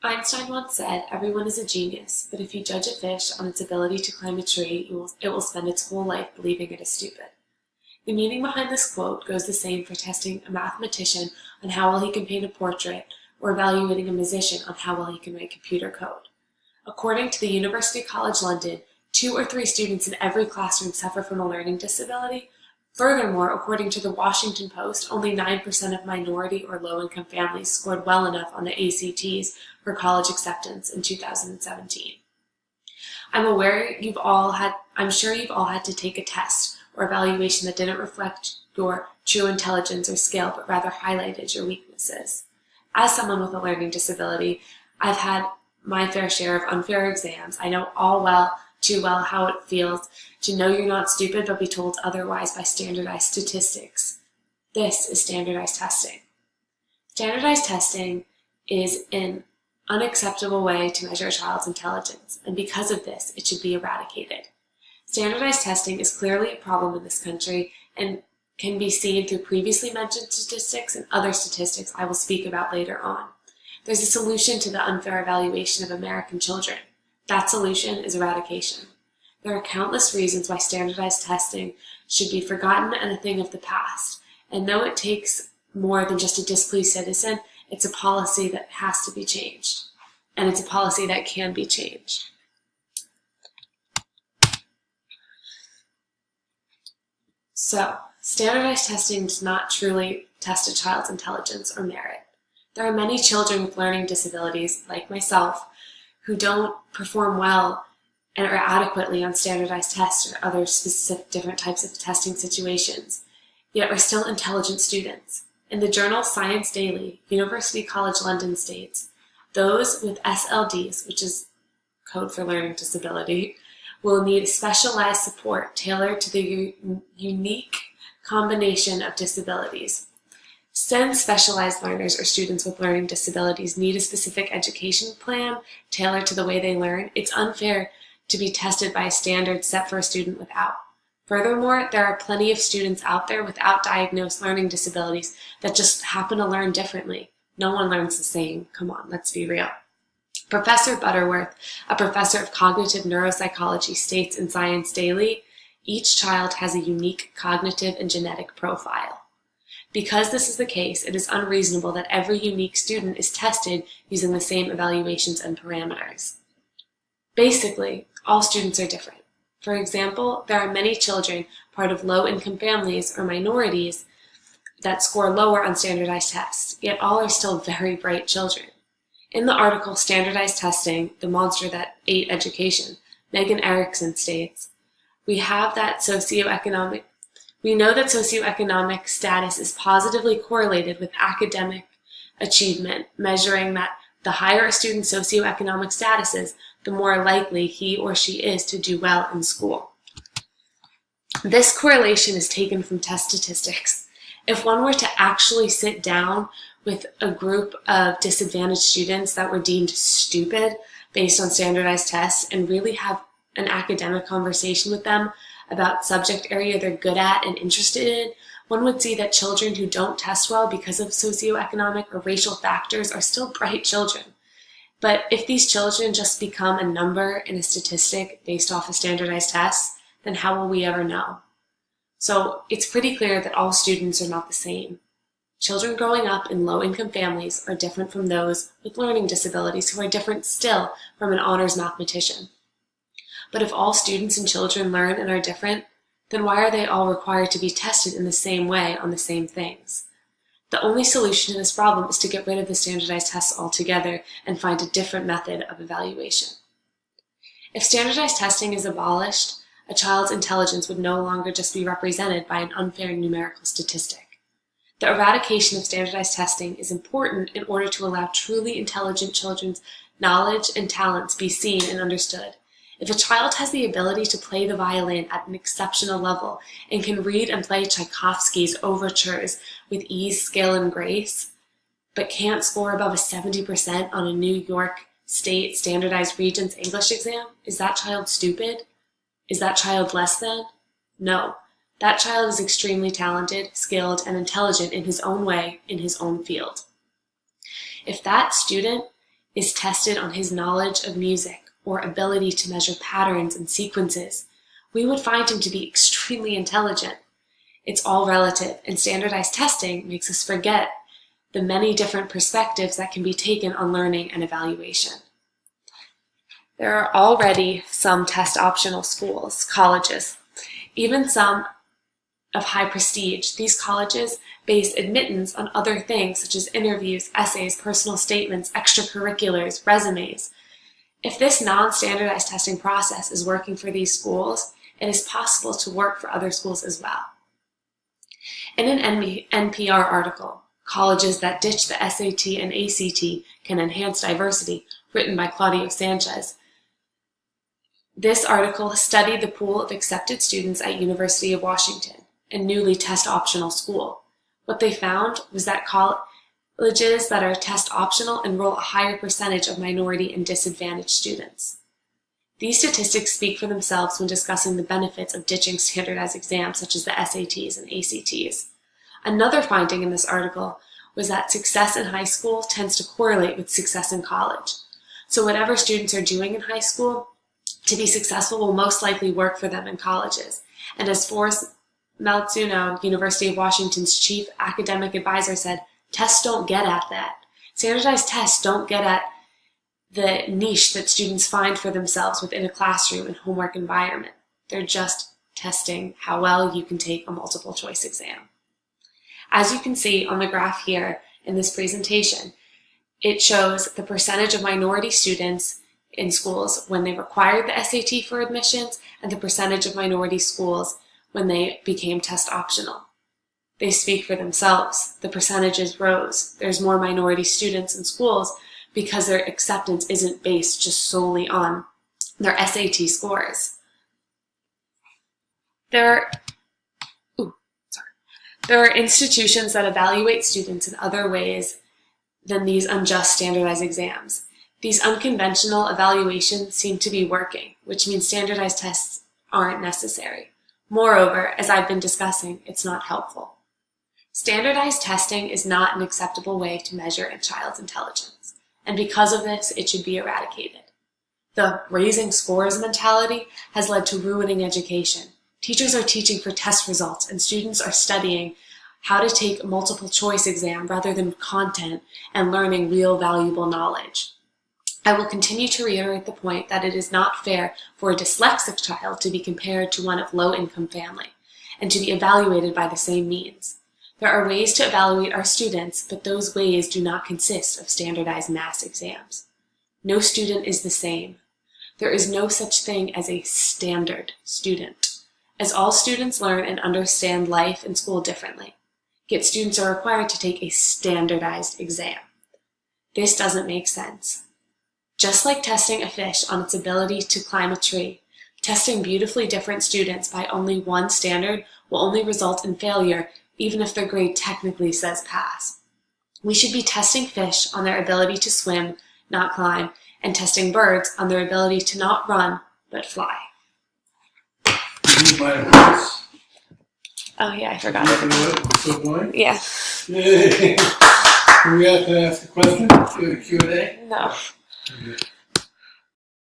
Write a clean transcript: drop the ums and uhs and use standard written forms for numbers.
Einstein once said, "Everyone is a genius, but if you judge a fish on its ability to climb a tree, it will spend its whole life believing it is stupid." The meaning behind this quote goes the same for testing a mathematician on how well he can paint a portrait or evaluating a musician on how well he can write computer code. According to the University College London, 2 or 3 students in every classroom suffer from a learning disability. Furthermore, according to the Washington Post, only 9% of minority or low-income families scored well enough on the ACTs for college acceptance in 2017. I'm sure you've all had to take a test or evaluation that didn't reflect your true intelligence or skill, but rather highlighted your weaknesses. As someone with a learning disability, I've had my fair share of unfair exams. I know too well how it feels to know you're not stupid but be told otherwise by standardized statistics. This is standardized testing. Standardized testing is an unacceptable way to measure a child's intelligence, and because of this, it should be eradicated. Standardized testing is clearly a problem in this country and can be seen through previously mentioned statistics and other statistics I will speak about later on. There's a solution to the unfair evaluation of American children. That solution is eradication. There are countless reasons why standardized testing should be forgotten and a thing of the past. And though it takes more than just a displeased citizen, it's a policy that has to be changed. And it's a policy that can be changed. So, standardized testing does not truly test a child's intelligence or merit. There are many children with learning disabilities, like myself, who don't perform well and are adequately on standardized tests or other specific different types of testing situations, yet are still intelligent students. In the journal Science Daily, University College London states, those with SLDs, which is code for learning disability, will need specialized support tailored to the unique combination of disabilities. Since specialized learners or students with learning disabilities need a specific education plan tailored to the way they learn, it's unfair to be tested by a standard set for a student without. Furthermore, there are plenty of students out there without diagnosed learning disabilities that just happen to learn differently. No one learns the same. Come on, let's be real. Professor Butterworth, a professor of cognitive neuropsychology, states in Science Daily, each child has a unique cognitive and genetic profile. Because this is the case, it is unreasonable that every unique student is tested using the same evaluations and parameters. Basically, all students are different. For example, there are many children, part of low-income families or minorities, that score lower on standardized tests, yet all are still very bright children. In the article Standardized Testing, the Monster That Ate Education, Megan Erickson states, We know that socioeconomic status is positively correlated with academic achievement, measuring that the higher a student's socioeconomic status is, the more likely he or she is to do well in school. This correlation is taken from test statistics. If one were to actually sit down with a group of disadvantaged students that were deemed stupid based on standardized tests and really have an academic conversation with them about subject area they're good at and interested in, one would see that children who don't test well because of socioeconomic or racial factors are still bright children. But if these children just become a number in a statistic based off of standardized tests, then how will we ever know? So it's pretty clear that all students are not the same. Children growing up in low-income families are different from those with learning disabilities who are different still from an honors mathematician. But if all students and children learn and are different, then why are they all required to be tested in the same way on the same things? The only solution to this problem is to get rid of the standardized tests altogether and find a different method of evaluation. If standardized testing is abolished, a child's intelligence would no longer just be represented by an unfair numerical statistic. The eradication of standardized testing is important in order to allow truly intelligent children's knowledge and talents be seen and understood. If a child has the ability to play the violin at an exceptional level and can read and play Tchaikovsky's overtures with ease, skill, and grace, but can't score above a 70% on a New York State Standardized Regents English exam, is that child stupid? Is that child less than? No. That child is extremely talented, skilled, and intelligent in his own way, in his own field. If that student is tested on his knowledge of music or ability to measure patterns and sequences, we would find him to be extremely intelligent. It's all relative, and standardized testing makes us forget the many different perspectives that can be taken on learning and evaluation. There are already some test-optional schools, colleges, even some of high prestige. These colleges base admittance on other things such as interviews, essays, personal statements, extracurriculars, resumes. If this non-standardized testing process is working for these schools, it is possible to work for other schools as well. In an NPR article, Colleges That Ditch the SAT and ACT Can Enhance Diversity, written by Claudio Sanchez, this article studied the pool of accepted students at University of Washington, a newly test-optional school. What they found was that colleges that are test-optional enroll a higher percentage of minority and disadvantaged students. These statistics speak for themselves when discussing the benefits of ditching standardized exams such as the SATs and ACTs. Another finding in this article was that success in high school tends to correlate with success in college. So whatever students are doing in high school to be successful will most likely work for them in colleges. And as Forrest Maltzuno, University of Washington's chief academic advisor, said, tests don't get at that. Standardized tests don't get at the niche that students find for themselves within a classroom and homework environment. They're just testing how well you can take a multiple choice exam. As you can see on the graph here in this presentation, it shows the percentage of minority students in schools when they required the SAT for admissions and the percentage of minority schools when they became test optional. They speak for themselves. The percentages rose. There's more minority students in schools because their acceptance isn't based just solely on their SAT scores. There are institutions that evaluate students in other ways than these unjust standardized exams. These unconventional evaluations seem to be working, which means standardized tests aren't necessary. Moreover, as I've been discussing, it's not helpful. Standardized testing is not an acceptable way to measure a child's intelligence, and because of this, it should be eradicated. The raising scores mentality has led to ruining education. Teachers are teaching for test results, and students are studying how to take a multiple choice exam rather than content and learning real valuable knowledge. I will continue to reiterate the point that it is not fair for a dyslexic child to be compared to one of low-income family and to be evaluated by the same means. There are ways to evaluate our students, but those ways do not consist of standardized mass exams. No student is the same. There is no such thing as a standard student, as all students learn and understand life and school differently. Yet students are required to take a standardized exam. This doesn't make sense. Just like testing a fish on its ability to climb a tree, testing beautifully different students by only one standard will only result in failure even if their grade technically says pass. We should be testing fish on their ability to swim, not climb, and testing birds on their ability to not run, but fly. Oh yeah, I forgot it. Yeah. Do we have to ask a question? Do a Q&A? No. Okay.